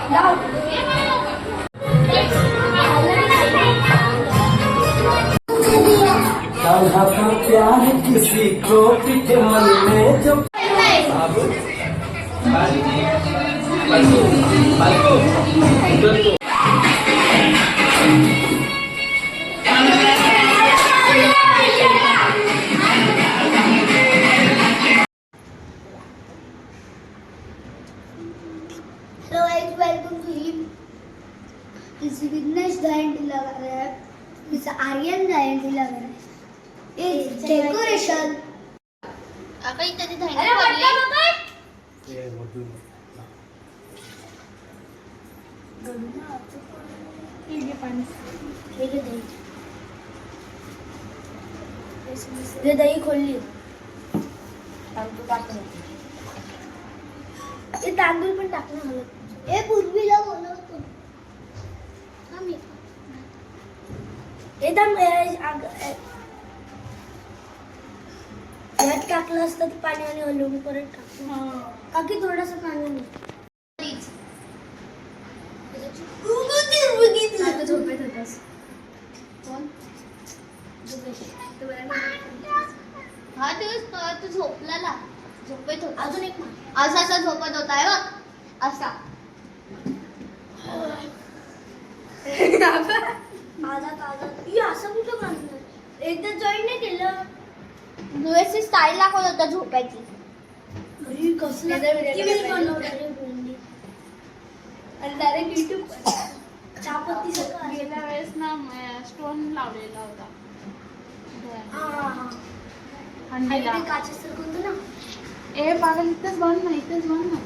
प्यार किसी को पीछे मन में जो Hello guys, welcome to him. This is Vignesh Dayanti लगा रहा है. This is Aryan Dayanti लगा रहा है. It's decoration. आता इथे ती धान्य पडली. ये दही खोलली. ये तांदूळ पण टाकणं हवं. हे पूर्वीला बोलवतो. एकदम यात टाकलं असतं ते पाणी आणि हलवून परत टाकलं. काकी थोडंसं पाणी आता झोपेत होतास. हा दिवस तू झोपला झोपेत होता. अजून एक असा असा झोपत होता आहे बघ असा. असं कुठं बांधलं? एकदा जॉईन नाही केलं. यूएसची स्टाईल दाखवत होता झोपायची. कसलं आणि डायरेक्ट युट्यूब चहापत्ती सगळं गेल्या वेळेस ना स्टोन लावलेला होता हंडीला. काचेचं कोणतं ना ए पागल इथेच बन ना इथेच बन ना.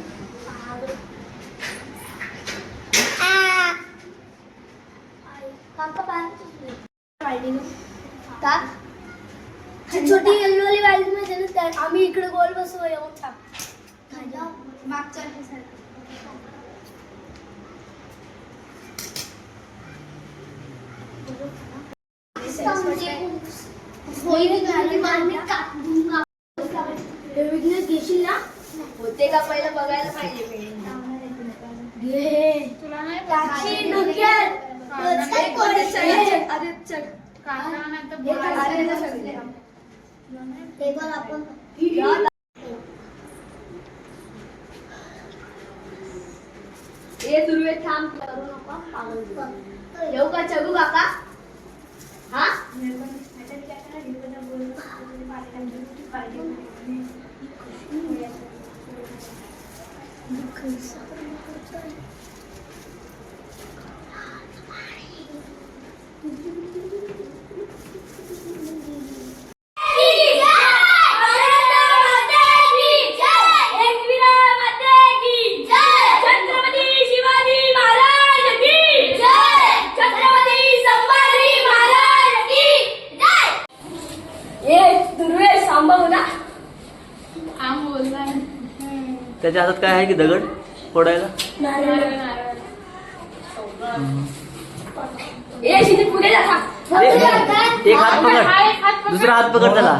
काका का छोटी येल्लो वाली वाली मध्ये ना आम्ही इकडे गोल बसवू येऊन टाक मागच्या विघ्नेश घेशील ना होते का पहिलं बघायला पाहिजे. तुला नाही टाकशी डोक्यात दुर्वे थांब करू नका. येऊ का चगू काका? हा त्याच्या हातात काय आहे की दगड फोडायला? एक हात पकड, दुसरा हात पकड त्याला.